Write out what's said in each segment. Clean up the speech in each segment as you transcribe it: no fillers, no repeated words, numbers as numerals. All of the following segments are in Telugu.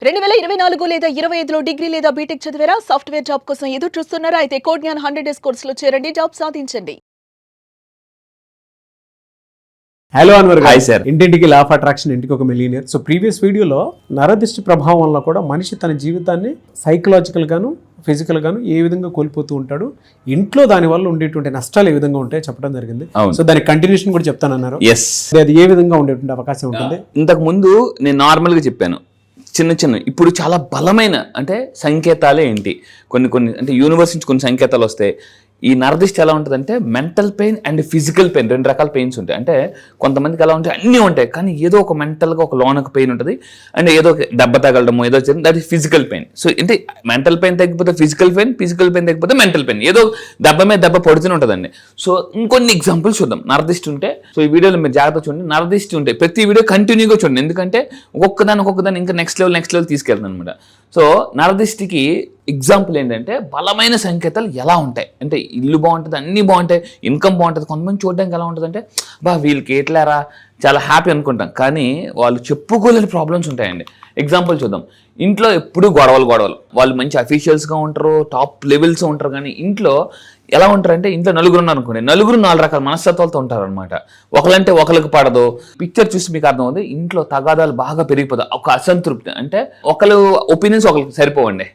2024 లేదా 25లో డిగ్రీ లేదా బీటెక్ చదివారా? సాఫ్ట్‌వేర్ జాబ్ కోసం ఎదురు చూస్తున్నారా? అయితే కోడ్ జ్ఞాన్ 100 డేస్ కోర్సులో చేరండి, జాబ్ సాధించండి. Hello Anwar hi sir. ఇంటింటికి లా ఆఫ్ అట్రాక్షన్, ఇంటికి ఒక మిలియనియర్. సో ప్రీవియస్ వీడియోలో నరదిష్టి ప్రభావం వల్ల కూడా మనిషి తన జీవితాన్ని సైకలాజికల్ గాను ఫిజికల్ గాను ఏ విధంగా కోల్పోతూ ఉంటాడు, ఇంట్లో దాని వల్ల ఉండేటువంటి నష్టాలు ఏ విధంగా ఉంటాయో చెప్పడం జరిగింది. సో దాని కంటిన్యూషన్ కూడా చెప్తానన్నారు. ఎస్, అది ఏ విధంగా ఉండేటువంటి అవకాశం ఉంటుంది? ఇంతకు ముందు నేను నార్మల్గా చెప్పాను, చిన్న ఇప్పుడు చాలా బలమైన అంటే సంకేతాలే ఏంటి, కొన్ని అంటే యూనివర్స్ నుంచి కొన్ని సంకేతాలు వస్తాయి. ఈ నరదిష్టి ఎలా ఉంటుంది అంటే mental pain and physical pain, రెండు రకాల పెయిన్స్ ఉంటాయి. అంటే కొంతమందికి ఎలా ఉంటాయి, అన్నీ ఉంటాయి, కానీ ఏదో ఒక మెంటల్గా ఒక లోనకు పెయిన్ ఉంటుంది, అండ్ ఏదో ఒక దెబ్బ తగలడము ఏదో వచ్చింది, that is physical pain. So అంటే మెంటల్ పెయిన్ తగ్గిపోతే ఫిజికల్ పెయిన్ తగ్గిపోతే మెంటల్ పెయిన్, ఏదో దెబ్బ మీద దెబ్బ పడుతూనే ఉంటుందండి. సో ఇంకొన్ని ఎగ్జాంపుల్స్ చూద్దాం. నరదిష్టి ఉంటే, సో ఈ వీడియోలో మీరు జాగ్రత్త చూడండి. నరదిష్టి ఉంటే ప్రతి వీడియో కంటిన్యూగా చూడండి, ఎందుకంటే ఒక్కొక్కదాన్ని ఇంకా నెక్స్ట్ లెవెల్ తీసుకెళ్తాను అనమాట. సో నరదిష్టికి ఎగ్జాంపుల్ ఏంటంటే బలమైన సంకేతాలు ఎలా ఉంటాయి అంటే, ఇల్లు బాగుంటుంది, అన్నీ బాగుంటాయి, ఇన్కమ్ బాగుంటుంది. కొంతమంది చూడడానికి ఎలా ఉంటుంది అంటే, వీళ్ళకి ఎట్లారా చాలా హ్యాపీ అనుకుంటాం, కానీ వాళ్ళు చెప్పుకోలేని ప్రాబ్లమ్స్ ఉంటాయండి. ఎగ్జాంపుల్ చూద్దాం. ఇంట్లో ఎప్పుడు గొడవలు వాళ్ళు మంచి అఫీషియల్స్గా ఉంటారు, టాప్ లెవెల్స్ ఉంటారు, కానీ ఇంట్లో ఎలా ఉంటారంటే, ఇంట్లో నలుగురు ఉన్నారు అనుకోండి, నలుగురు 4 రకాల మనస్తత్వాలతో ఉంటారు అనమాట. ఒకళ్ళంటే ఒకరికి పడదు. పిక్చర్ చూసి మీకు అర్థమవుతుంది, ఇంట్లో తగాదాలు బాగా పెరిగిపోతాయి, ఒక అసంతృప్తి, అంటే ఒకళ్ళు ఒపీనియన్స్ ఒకరికి సరిపోవండి.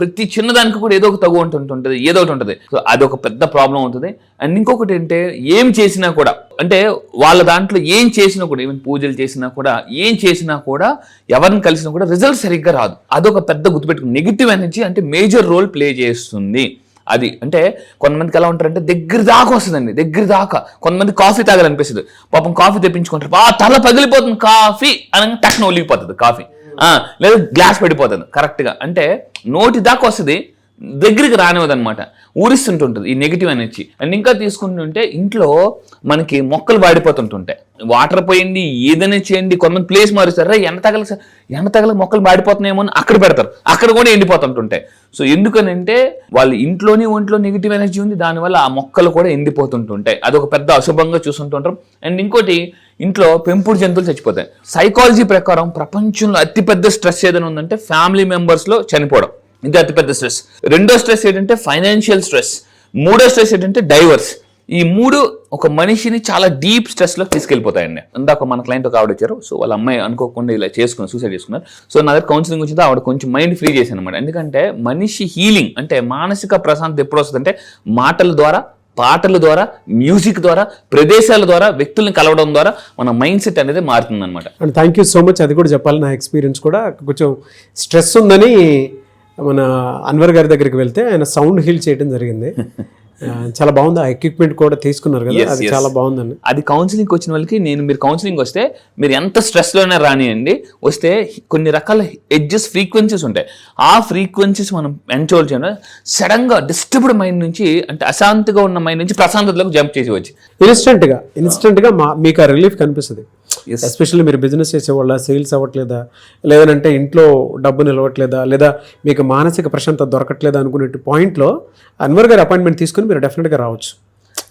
ప్రతి చిన్నదానికి కూడా ఏదో ఒక తగు ఉంటుంటుంది, ఏదో ఒకటి ఉంటుంది. సో అదొక పెద్ద ప్రాబ్లం అవుతుంది. అండ్ ఇంకొకటి ఏంటంటే, ఏం చేసినా కూడా అంటే వాళ్ళ దాంట్లో ఏం చేసినా కూడా, ఈవెన్ పూజలు చేసినా కూడా, ఏం చేసినా కూడా, ఎవరిని కలిసినా కూడా రిజల్ట్ సరిగ్గా రాదు. అదొక పెద్ద గుర్తుపెట్టుకుని, నెగిటివ్ ఎనర్జీ అంటే మేజర్ రోల్ ప్లే చేస్తుంది. అది అంటే కొంతమందికి ఎలా ఉంటారంటే దగ్గర దాకా వస్తుందండి, దగ్గర దాకా. కొంతమంది కాఫీ తాగాలనిపిస్తుంది, పాపం కాఫీ తెప్పించుకుంటారు, తల పగిలిపోతుంది కాఫీ అనగా టక్న ఒలిగిపోతుంది కాఫీ, లేదా గ్లాస్ పడిపోతుంది కరెక్ట్గా. అంటే నోటి దాకా వస్తుంది, దగ్గరికి రానివ్వదు అనమాట, ఊరిస్తుంటుంటుంది ఈ నెగిటివ్ ఎనర్జీ. అండ్ ఇంకా తీసుకుంటుంటే ఇంట్లో మనకి మొక్కలు వాడిపోతుంటుంటాయి, వాటర్ పోయండి, ఏదైనా చేయండి, కొంతమంది ప్లేస్ మారుస్తారు, ఎండ తగల మొక్కలు వాడిపోతున్నాయేమో అని అక్కడ పెడతారు, అక్కడ కూడా ఎండిపోతుంటుంటాయి. సో ఎందుకనంటే వాళ్ళ ఇంట్లోని ఒంట్లో నెగిటివ్ ఎనర్జీ ఉంది, దానివల్ల ఆ మొక్కలు కూడా ఎండిపోతుంటుంటాయి. అదొక పెద్ద అశుభంగా చూస్తుంటుంటారు. అండ్ ఇంకోటి, ఇంట్లో పెంపుడు జంతువులు చచ్చిపోతాయి. సైకాలజీ ప్రకారం ప్రపంచంలో అతిపెద్ద స్ట్రెస్ ఏదైనా ఉందంటే ఫ్యామిలీ మెంబర్స్లో చనిపోవడం, ఇది అతిపెద్ద స్ట్రెస్. రెండో స్ట్రెస్ ఏంటంటే ఫైనాన్షియల్ స్ట్రెస్. మూడో స్ట్రెస్ ఏంటంటే డైవర్స్. ఈ మూడు ఒక మనిషిని చాలా డీప్ స్ట్రెస్లో తీసుకెళ్ళిపోతాయండి. ఇందాక మన క్లయింట్ ఒక ఆవిడ వచ్చారు, సో వాళ్ళ అమ్మాయి అనుకోకుండా ఇలా సూసైడ్ చేసుకున్నారు. సో నా దగ్గర కౌన్సిలింగ్ వచ్చింది, ఆవిడ కొంచెం మైండ్ ఫ్రీ చేశాను అనమాట. ఎందుకంటే మనిషి హీలింగ్ అంటే మానసిక ప్రశాంతత ఎప్పుడు వస్తుందంటే, మాటల ద్వారా, పాటల ద్వారా, మ్యూజిక్ ద్వారా, ప్రదేశాల ద్వారా, వ్యక్తుల్ని కలవడం ద్వారా మన మైండ్ సెట్ అనేది మారుతుంది అనమాట. And thank you so much. అది కూడా చెప్పాలి, నా ఎక్స్పీరియన్స్ కూడా. కొంచెం స్ట్రెస్ ఉందని మన అన్వర్ గారి దగ్గరికి వెళ్తే ఆయన సౌండ్ హీల్ చేయడం జరిగింది. చాలా బాగుంది, ఆ ఎక్విప్మెంట్ కూడా తీసుకున్నారు కదా, అది చాలా బాగుందండి. అది కౌన్సిలింగ్ వచ్చిన వాళ్ళకి మీరు కౌన్సిలింగ్ వస్తే మీరు ఎంత స్ట్రెస్లోనే రానియండి, వస్తే కొన్ని రకాల ఫ్రీక్వెన్సీస్ ఉంటాయి. ఆ ఫ్రీక్వెన్సీస్ మనం ఎంజాయ్ చేయడం, సడన్గా డిస్టర్బ్డ్ మైండ్ నుంచి, అంటే అశాంతిగా ఉన్న మైండ్ నుంచి ప్రశాంతతలోకి జంప్ చేసి ఇన్స్టెంట్గా మీకు ఆ రిలీఫ్ కనిపిస్తుంది. ఎస్పెషల్లీ మీరు బిజినెస్ చేసేవాళ్ళ, సేల్స్ అవ్వట్లేదా, లేదంటే ఇంట్లో డబ్బు నిలవట్లేదా, లేదా మీకు మానసిక ప్రశాంతత దొరకట్లేదా అనుకునే పాయింట్లో అన్వర్ గారి అపాయింట్మెంట్ తీసుకుని మీరు డెఫినెట్గా రావచ్చు.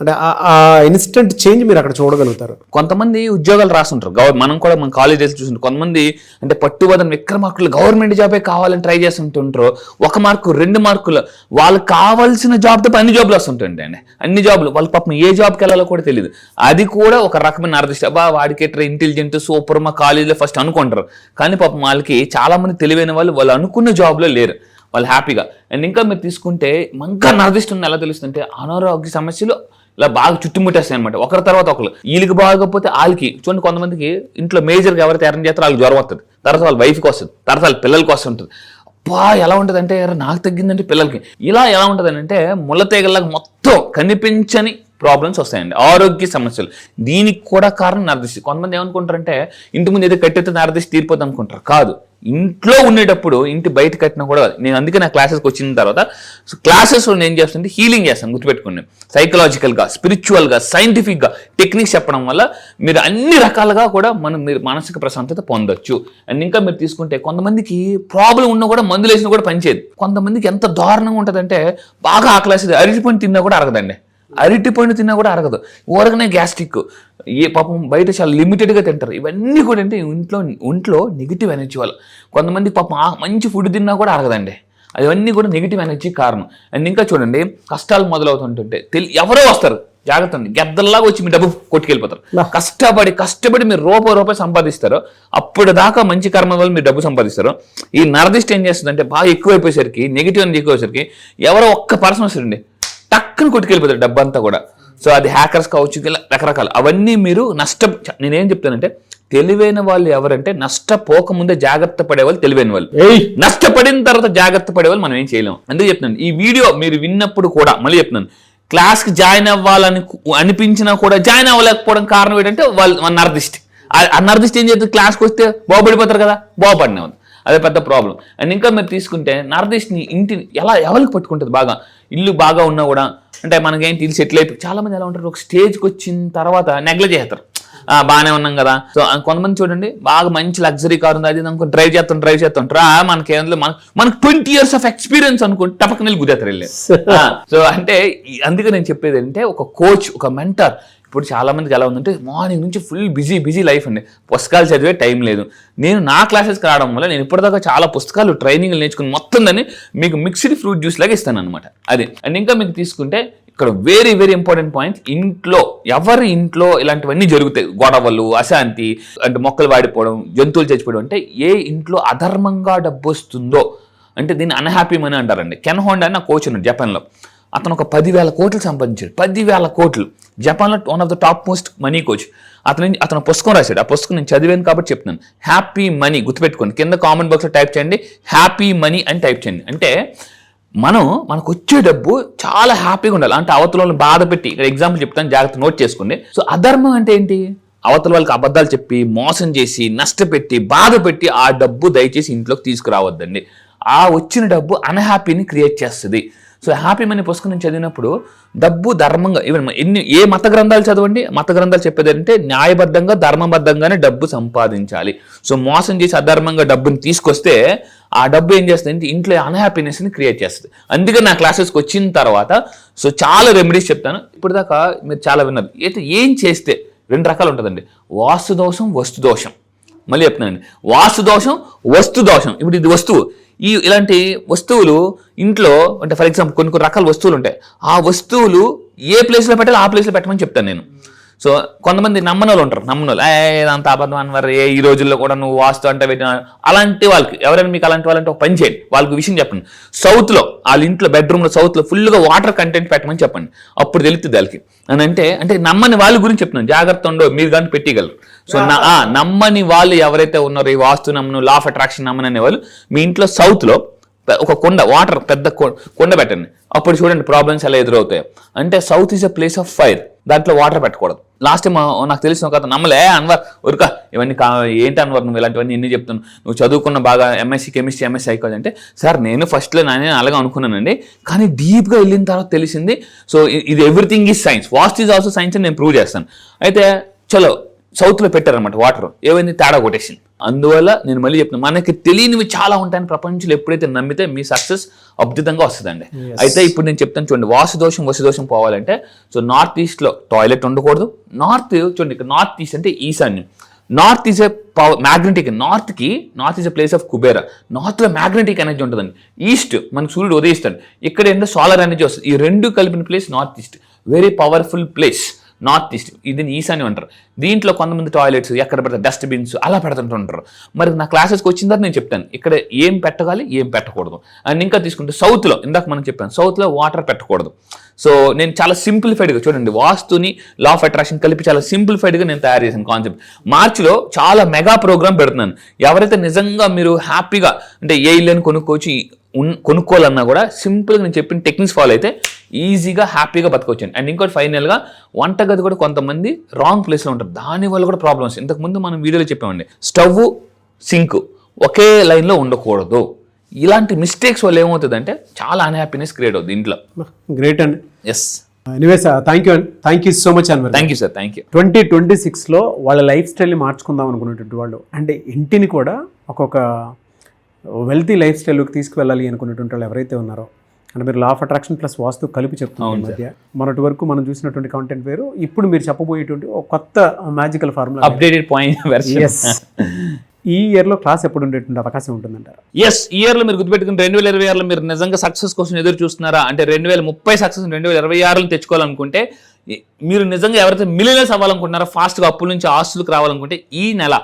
అంటే ఆ ఇన్స్టెంట్ చేంజ్ మీరు అక్కడ చూడగలుగుతారు. కొంతమంది ఉద్యోగాలు రాస్తుంటారు, మనం కూడా మన కాలేజెస్ చూస్తుంటారు. కొంతమంది అంటే పట్టుబదన విక్రమార్కులు గవర్నమెంట్ జాబే కావాలని ట్రై చేస్తుంటుంటారు. 1 మార్కు 2 మార్కులు వాళ్ళకి కావాల్సిన జాబ్ తప్ప అన్ని జాబ్లు వస్తుంటాయండి అండి, అన్ని జాబ్లు. వాళ్ళకి పాపం ఏ జాబ్కి వెళ్ళాలో కూడా తెలియదు. అది కూడా ఒక రకమైన నరదిష్టి. వాడికి ఇంటెలిజెంట్ సూపర్ మా కాలేజీలో ఫస్ట్ అనుకుంటారు, కానీ పాపం వాళ్ళకి చాలా మంది తెలివైన వాళ్ళు అనుకున్న జాబ్లో లేరు, వాళ్ళు హ్యాపీగా. అండ్ ఇంకా మీరు తీసుకుంటే ఇంకా నరదిష్టి ఎలా తెలుస్తుంటే, అనారోగ్య సమస్యలు ఇలా బాగా చుట్టుముట్టేస్తాయి అనమాట, ఒకరి తర్వాత ఒకరు. వీళ్ళకి బాగోకపోతే వాళ్ళకి. చూడండి, కొంతమందికి ఇంట్లో మేజర్గా ఎవరైతే అరేంజ్ చేస్తారో వాళ్ళకి జ్వరం వస్తుంది, తర్వాత వాళ్ళ వైఫ్కి వస్తుంది, తర్వాత వాళ్ళ పిల్లలకి వస్తుంటుంది. ఎలా ఉంటుంది అంటే, నాకు తగ్గిందంటే పిల్లలకి. ఇలా ఎలా ఉంటుంది అంటే ముళ్ళతీగల్లాగా మొత్తం కనిపించని ప్రాబ్లమ్స్ వస్తాయండి, ఆరోగ్య సమస్యలు. దీనికి కూడా కారణం నరదిష్టి. కొంతమంది ఏమనుకుంటారంటే, ఇంటి ముందు ఏదో కట్టెత్తే నరదిష్టి తీరిపోద్ది అనుకుంటారు. కాదు, ఇంట్లో ఉండేటప్పుడు ఇంటి బయట కట్టినా కూడా. నేను అందుకే నా క్లాసెస్కి వచ్చిన తర్వాత క్లాసెస్లో నేను చేస్తుంటే హీలింగ్ చేస్తాను, గుర్తుపెట్టుకోండి. సైకలాజికల్గా, స్పిరిచువల్గా, సైంటిఫిక్గా టెక్నిక్స్ చెప్పడం వల్ల మీరు అన్ని రకాలుగా కూడా మీరు మానసిక ప్రశాంతత పొందొచ్చు. అండ్ ఇంకా మీరు తీసుకుంటే, కొంతమందికి ప్రాబ్లం ఉన్నా కూడా మందులు వేసినా కూడా పనిచేయదు. కొంతమందికి ఎంత దారుణంగా ఉంటుందంటే, బాగా ఆకలేసేది, అరిగిపోయి తిన్నా కూడా అరగదండి. అరటి పండు తిన్నా కూడా అరగదు, ఊరకనే గ్యాస్ట్రిక్, ఏ పాపం బయట చాలా లిమిటెడ్గా తింటారు. ఇవన్నీ కూడా అంటే ఒంట్లో నెగిటివ్ ఎనర్జీ వల్ల. కొంతమంది పాపం మంచి ఫుడ్ తిన్నా కూడా అరగదండి. అవన్నీ కూడా నెగిటివ్ ఎనర్జీ కారణం. అండ్ ఇంకా చూడండి, కష్టాలు మొదలవుతుంటుంటే ఎవరో వస్తారు, జాగ్రత్త అండి, గద్దల్లాగా వచ్చి మీ డబ్బు కొట్టుకెళ్ళిపోతారు. కష్టపడి మీరు రూపాయి సంపాదిస్తారో అప్పుడు దాకా మంచి కర్మ వల్ల మీరు డబ్బు సంపాదిస్తారు. ఈ నరదిష్టి ఏం చేస్తుందంటే బాగా ఎక్కువైపోయేసరికి, నెగిటివ్ ఎనర్జీ ఎక్కువైపోయేసరికి ఎవరో ఒక్క పర్సన్ వస్తారండి, టక్కుని కొట్టుకెళ్ళిపోతారు డబ్బు అంతా కూడా. సో అది హ్యాకర్స్ కావచ్చు, ఇలా రకరకాలు. అవన్నీ మీరు నేనేం చెప్తానంటే, తెలివైన వాళ్ళు ఎవరంటే నష్టపోకముందే జాగ్రత్త పడేవాళ్ళు తెలివైన వాళ్ళు. నష్టపడిన తర్వాత జాగ్రత్త పడేవాళ్ళు మనం ఏం చేయలేము. అందుకే చెప్తున్నాను, ఈ వీడియో మీరు విన్నప్పుడు కూడా మళ్ళీ చెప్తున్నాను, క్లాస్కి జాయిన్ అవ్వాలని అనిపించినా కూడా జాయిన్ అవ్వలేకపోవడం కారణం ఏంటంటే వాళ్ళ నరదిష్టి. ఆ నరదిష్టి ఏం చేస్తుంది, క్లాస్కి వస్తే బాగుపడిపోతారు కదా, బాగుపడిన వాళ్ళు, అదే పెద్ద ప్రాబ్లం. అండ్ ఇంకా మీరు తీసుకుంటే నరదిష్టిని ఇంటిని ఎవరికి పట్టుకుంటుంది బాగా, ఇల్లు బాగా ఉన్నా కూడా అంటే మనకేం తెలిసి సెటిల్ అయిపోయి చాలా మంది ఎలా ఉంటారు, ఒక స్టేజ్కి వచ్చిన తర్వాత నెగ్లెక్ట్ చేస్తారు. బాగానే ఉన్నాం కదా. సో కొంతమంది చూడండి, బాగా మంచి లగ్జరీ కార్ ఉంది, అది అనుకో డ్రైవ్ చేస్తుంటారు. మనకు 20 years ఆఫ్ ఎక్స్పీరియన్స్ అనుకుంటే టపక్కన గుదేస్తారు వెళ్ళి. సో అంటే అందుకే నేను చెప్పేది అంటే, ఒక కోచ్, ఒక మెంటర్. ఇప్పుడు చాలా మందికి ఎలా ఉందంటే, మార్నింగ్ నుంచి ఫుల్ బిజీ లైఫ్ అండి, పుస్తకాలు చదివే టైం లేదు. నేను నా క్లాసెస్కి రావడం వల్ల నేను ఇప్పటిదాకా చాలా పుస్తకాలు ట్రైనింగ్లు నేర్చుకుని మొత్తం దాన్ని మీకు మిక్స్డ్ ఫ్రూట్ జ్యూస్ లాగా ఇస్తాను అనమాట. అది. అండ్ ఇంకా మీకు తీసుకుంటే ఇక్కడ వెరీ ఇంపార్టెంట్ పాయింట్, ఎవరి ఇంట్లో ఇలాంటివన్నీ జరుగుతాయి, గొడవలు, అశాంతి, అంటే మొక్కలు వాడిపోవడం, జంతువులు చచ్చిపోవడం, అంటే ఏ ఇంట్లో అధర్మంగా డబ్బు వస్తుందో అంటే దీన్ని అన్హ్యాపీ మనీ అంటారండి. కెన్ హోండా అని నా కోచ్ ఉన్నాడు జపాన్లో, అతను ఒక 10,000 కోట్లు సంపాదించాడు. 10,000 కోట్లు. జపాన్లో one of the top most money coach. అతను పుస్తకం రాశాడు, ఆ పుస్తకం నేను చదివాను కాబట్టి చెప్తున్నాను. హ్యాపీ మనీ గుర్తుపెట్టుకోండి, కింద కామెంట్ బాక్స్లో టైప్ చేయండి, హ్యాపీ మనీ అని టైప్ చేయండి. అంటే మనకు వచ్చే డబ్బు చాలా హ్యాపీగా ఉండాలి. అంటే అవతల వాళ్ళని బాధ పెట్టి, ఇక్కడ ఎగ్జాంపుల్ చెప్తాను, జాగ్రత్త నోట్ చేసుకోండి. సో అధర్మం అంటే ఏంటి, అవతల వాళ్ళకి అబద్ధాలు చెప్పి, మోసం చేసి, నష్టపెట్టి, బాధ పెట్టి ఆ డబ్బు దయచేసి ఇంట్లోకి తీసుకురావద్దండి. ఆ వచ్చిన డబ్బు అన్హ్యాపీని క్రియేట్ చేస్తుంది. సో హ్యాపీ మనీ పుస్తకం నేను చదివినప్పుడు డబ్బు ధర్మంగా, ఈవెన్ ఏ మత గ్రంథాలు చదవండి, మత గ్రంథాలు చెప్పేది అంటే న్యాయబద్ధంగా, ధర్మబద్ధంగానే డబ్బు సంపాదించాలి. సో మోసం చేసి అధర్మంగా డబ్బుని తీసుకొస్తే ఆ డబ్బు ఏం చేస్తుంది, ఇంట్లో అన్హ్యాపీనెస్ని క్రియేట్ చేస్తుంది. అందుకే నా క్లాసెస్కి వచ్చిన తర్వాత సో చాలా రెమెడీస్ చెప్తాను. ఇప్పుడు దాకా మీరు చాలా విన్నారు. అయితే ఏం చేస్తే 2 రకాలు ఉంటుందండి, వాస్తు దోషం, వస్తు దోషం. మళ్ళీ చెప్తున్నానండి, వాస్తు దోషం, వస్తు దోషం. ఇప్పుడు ఇది వస్తువు, ఇలాంటి వస్తువులు ఇంట్లో అంటే ఫర్ ఎగ్జాంపుల్ కొన్ని రకాల వస్తువులు ఉంటాయి, ఆ వస్తువులు ఏ ప్లేస్లో పెట్టాలి ఆ ప్లేస్లో పెట్టమని చెప్తాను నేను. సో కొంతమంది నమ్మనోళ్ళు ఉంటారు, అంత అబద్ధం అనివారు, ఈ రోజుల్లో కూడా నువ్వు వాస్తు అంటే అలాంటి వాళ్ళకి, ఎవరైనా మీకు అలాంటి వాళ్ళంటే ఒక పని చేయండి, వాళ్ళకి విషయం చెప్పండి. సౌత్లో వాళ్ళ ఇంట్లో బెడ్రూమ్లో సౌత్లో ఫుల్గా వాటర్ కంటెంట్ పెట్టమని చెప్పండి, అప్పుడు తెలుస్తుంది వాళ్ళకి. అని అంటే నమ్మని వాళ్ళ గురించి చెప్తున్నాను, జాగ్రత్త ఉండో, మీరు కానీ పెట్టగలరు. సో నమ్మని వాళ్ళు ఎవరైతే ఉన్నారో, ఈ వాస్తు నమ్మను, లా ఆఫ్ అట్రాక్షన్ నమ్మననే వాళ్ళు, మీ ఇంట్లో సౌత్లో ఒక వాటర్ పెద్ద కొండ పెట్టండి, అప్పుడు చూడండి ప్రాబ్లమ్స్ ఎలా ఎదురవుతాయి. అంటే south is a place of fire, దాంట్లో వాటర్ పెట్టకూడదు. లాస్ట్ టైం నాకు తెలిసిన ఒక నమ్మలే, అన్వర్ ఉరక ఇవన్నీ ఏంటి అన్వర్ నువ్వు ఇలాంటివన్నీ ఎన్ని చెప్తాను, నువ్వు చదువుకున్న బాగా ఎంఎస్సీ కెమిస్ట్రీ, ఎంఎస్సీ సైకాలజీ అంటే, సార్ నేను ఫస్ట్లో నేను అలాగే అనుకున్నానండి, కానీ డీప్గా వెళ్ళిన తర్వాత తెలిసింది, సో ఇది ఎవ్రీథింగ్ ఈజ్ సైన్స్, వాస్ట్ ఈజ్ ఆల్సో సైన్స్ అని నేను ప్రూవ్ చేస్తాను. అయితే చలో సౌత్లో పెట్టారనమాట వాటర్, ఏమైంది తేడా కొట్టేసింది. అందువల్ల నేను మళ్ళీ చెప్తున్నాను, మనకి తెలియనివి చాలా ఉంటాయని ప్రపంచంలో ఎప్పుడైతే నమ్మితే మీ సక్సెస్ అద్భుతంగా వస్తుందండి. అయితే ఇప్పుడు నేను చెప్తాను చూడండి, వాస్తు దోషం, వస్తు దోషం పోవాలంటే, సో నార్త్ ఈస్ట్లో టాయిలెట్ ఉండకూడదు. చూడండి ఇక్కడ నార్త్ ఈస్ట్ అంటే ఈశాన్యం, north is a magnetic, north is a place of Kubera, నార్త్లో మ్యాగ్నెటిక్ ఎనర్జీ ఉంటుందండి. ఈస్ట్ మనకు సూర్యుడు ఉదయిస్తాడు, ఇక్కడ ఏంటో సోలార్ ఎనర్జీ వస్తుంది. ఈ రెండు కలిపిన place north east, very powerful place north east. ఇది ఈశాన్యం అంటారు. దీంట్లో కొంతమంది టాయిలెట్స్ ఎక్కడ పెడతారు, డస్ట్బిన్స్ అలా పెడుతుంటుంటారు. మరి నా క్లాసెస్కి వచ్చిన తర్వాత నేను చెప్తాను ఇక్కడ ఏం పెట్టగాలి, ఏం పెట్టకూడదు. అండ్ ఇంకా తీసుకుంటే సౌత్లో, ఇందాక మనం చెప్పాను, సౌత్లో వాటర్ పెట్టకూడదు. సో నేను చాలా సింప్లిఫైడ్గా చూడండి, వాస్తుని లా ఆఫ్ అట్రాక్షన్ కలిపి చాలా సింప్లిఫైడ్గా నేను తయారు చేశాను కాన్సెప్ట్. మార్చిలో చాలా మెగా ప్రోగ్రామ్ పెడుతున్నాను. ఎవరైతే నిజంగా మీరు హ్యాపీగా అంటే ఏ ఇల్లుని కొనుక్కోవాలన్నా కూడా సింపుల్గా నేను చెప్పిన టెక్నిక్స్ ఫాలో అయితే ఈజీగా హ్యాపీగా బతకొచ్చాను. అండ్ ఇంకోటి ఫైనల్గా వంటగది కూడా కొంతమంది రాంగ్ ప్లేస్లో ఉంటారు, దానివల్ల కూడా ప్రాబ్లమ్స్. ఇంతకుముందు మనం వీడియోలో చెప్పామండి, స్టవ్, సింక్ ఒకే లైన్లో ఉండకూడదు. ఇలాంటి మిస్టేక్స్ వల్ల ఏమవుతుందంటే చాలా అన్హ్యాపీనెస్ క్రియేట్ అవుతుంది ఇంట్లో. గ్రేట్ అండి. Yes, anyways thank you so much Anwar. Thank you sir, thank you. 2026లో వాళ్ళ లైఫ్ స్టైల్ని మార్చుకుందాం అనుకునేటువంటి వాళ్ళు, అంటే ఇంటిని కూడా ఒక్కొక్క వెల్తీ లైఫ్ స్టైల్లోకి తీసుకువెళ్ళాలి అనుకునేటువంటి వాళ్ళు ఎవరైతే ఉన్నారో, అంటే మీరు లా ఆఫ్ అట్రాక్షన్ ప్లస్ వాస్తు కలిపి చెప్తున్నారు ఈ మధ్య. మొన్నటి వరకు మనం చూసినటువంటి కంటెంట్ వేరు, ఇప్పుడు మీరు చెప్పబోయేటువంటి ఒక కొత్త magical formula. Updated point version. Yes, ఈ ఇయర్లో క్లాస్ ఎప్పుడు ఉండేటువంటి అవకాశం ఉంటుందంటారు? ఎస్, ఈ ఇయర్లో మీరు గుర్తుపెట్టుకుని 2026లో మీరు నిజంగా సక్సెస్ కోసం ఎదురు చూస్తున్నారా అంటే 2030 సక్సెస్ 2026లో తెచ్చుకోవాలనుకుంటే, మీరు నిజంగా ఎవరైతే మిలియనర్స్ అవ్వాలనుకుంటున్నారో, ఫాస్ట్గా అప్పుల నుంచి ఆస్తులకు రావాలనుకుంటే, ఈ నెల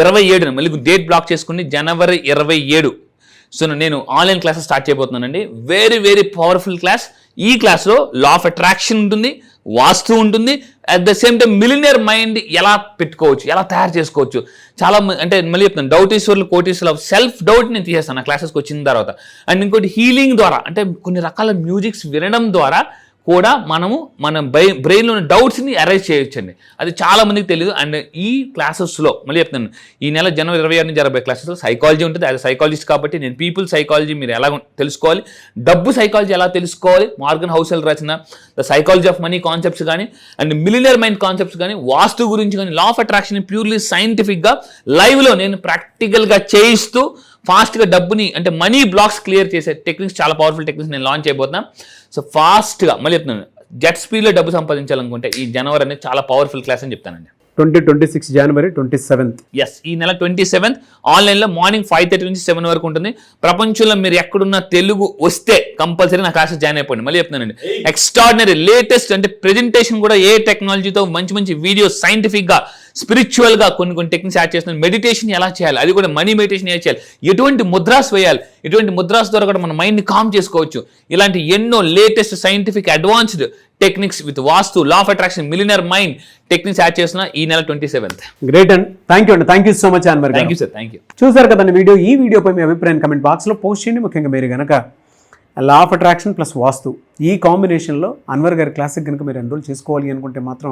27న మళ్ళీ డేట్ బ్లాక్ చేసుకుని జనవరి 27. సో నేను ఆన్లైన్ క్లాసెస్ స్టార్ట్ చేయబోతున్నానండి. Very very powerful class. ఈ క్లాస్లో లా ఆఫ్ అట్రాక్షన్ ఉంటుంది, వాస్తు ఉంటుంది, at the same time millionaire mind ఎలా పెట్టుకోవచ్చు, ఎలా తయారు చేసుకోవచ్చు. చాలా అంటే మళ్ళీ చెప్తాను, డౌటీశ్వర్లు కోటీశ్వర్లు సెల్ఫ్ డౌట్ నేను తీసేస్తాను ఆ క్లాసెస్కి వచ్చిన తర్వాత. అండ్ ఇంకోటి హీలింగ్ ద్వారా, అంటే కొన్ని రకాల మ్యూజిక్స్ వినడం ద్వారా కూడా మనము మన బ్రెయిన్లో ఉన్న డౌట్స్ని అరైజ్ చేయొచ్చండి. అది చాలా మందికి తెలియదు. అండ్ ఈ క్లాసెస్లో మళ్ళీ చెప్తాను, ఈ నెల జనవరి 26 నుంచి జరగబోయే క్లాసెస్లో సైకాలజీ ఉంటుంది. అది సైకాలజిస్ట్ కాబట్టి నేను పీపుల్ సైకాలజీ మీరు ఎలా తెలుసుకోవాలి, డబ్బు సైకాలజీ ఎలా తెలుసుకోవాలి, మార్గన్ హౌసెల్ రచన the psychology of money concepts కానీ, అండ్ మిలినియర్ మైండ్ కాన్సెప్ట్స్ కానీ, వాస్తు గురించి కానీ, లా ఆఫ్ అట్రాక్షన్ ప్యూర్లీ సైంటిఫిక్గా లైవ్లో నేను ప్రాక్టికల్గా చేయిస్తూ ఫాస్ట్గా డబ్బుని అంటే మనీ బ్లాక్స్ క్లియర్ చేసే టెక్నిక్స్, చాలా పవర్ఫుల్ టెక్నిక్స్ నేను లాంచ్ చేయబోతున్నాను. సో ఫాస్ట్గా మళ్ళీ చెప్తున్నాను, జెట్ స్పీడ్లో డబ్బు సంపాదించాలనుకుంటే ఈ జనవరి అనేది చాలా పవర్ఫుల్ క్లాస్ అని చెప్తానండి. 2026 జనవరి 27th. ఎస్, ఈ నెల 27th ఆన్లైన్లో మార్నింగ్ 5:30 నుంచి 7 వరకు ఉంటుంది. ప్రపంచంలో మీరు ఎక్కడున్న తెలుగు వస్తే కంపల్సరీ నా క్లాసెస్ జాయిన్ అయిపోండి. మళ్ళీ చెప్తున్నానండి, ఎక్స్ట్రాడినరీ లేటెస్ట్ అంటే ప్రెజెంటేషన్ కూడా ఏ టెక్నాలజీతో మంచి మంచి వీడియోస్, సైంటిఫిక్గా, స్పిరిచువల్గా కొన్ని టెక్నిక్స్ యాడ్ చేస్తున్నాను. మెడిటేషన్ ఎలా చేయాలి, అది కూడా మనీ మెడిటేషన్ ఎలా చేయాలి, ఎటువంటి ముద్రాస్ వేయాలి, ఎటువంటి ముద్రాస్ ద్వారా కూడా మన మైండ్ని కామ్ చేసుకోవచ్చు. ఇలాంటి ఎన్నో latest scientific advanced techniques with vastu, law of attraction, millionaire mind techniques add చేస్తున్నా ఈ నెల 27th. Great and thank you అండి. Thank you so much Anwar. Thank you sir, thank you. చూసారు కదండి వీడియో. ఈ వీడియోపై మీ అభిప్రాయం కమెంట్ బాక్స్లో పోస్ట్ చేయండి. ముఖ్యంగా మీరు కనుక లా ఆఫ్ అట్రాక్షన్ ప్లస్ వాస్తు ఈ కాంబినేషన్లో అన్వర్ గారి క్లాస్కి కనుక మీరు ఎన్రోల్ చేసుకోవాలి అనుకుంటే మాత్రం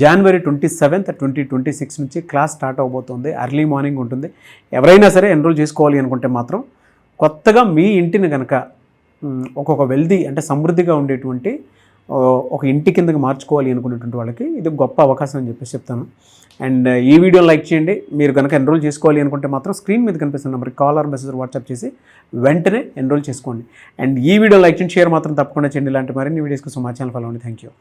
జనవరి 27th, 2026 నుంచి క్లాస్ స్టార్ట్ అవబోతుంది. ఎర్లీ మార్నింగ్ ఉంటుంది. ఎవరైనా సరే ఎన్రోల్ చేసుకోవాలి అనుకుంటే మాత్రం కొత్తగా మీ ఇంటిని కనుక ఒక్కొక్క వెల్దీ అంటే సమృద్ధిగా ఉండేటువంటి ఒక ఇంటి కిందకి మార్చుకోవాలి అనుకునేటువంటి వాళ్ళకి ఇది గొప్ప అవకాశం అని చెప్పేసి చెప్తాను. అండ్ ఈ వీడియో లైక్ చేయండి. మీరు కనుక ఎన్రోల్ చేసుకోవాలి అనుకుంటే మాత్రం స్క్రీన్ మీద కనిపిస్తున్న నెంబర్కి కాల్ ఆర్ మెసేజ్ వాట్సాప్ చేసి వెంటనే ఎన్రోల్ చేసుకోండి. అండ్ ఈ వీడియో లైక్ చేయండి, షేర్ మాత్రం తప్పకుండా చేయండి. ఇలాంటి మరిన్ని వీడియోస్ కోసం మా ఛానల్ ఫాలో అవ్వండి. Thank you.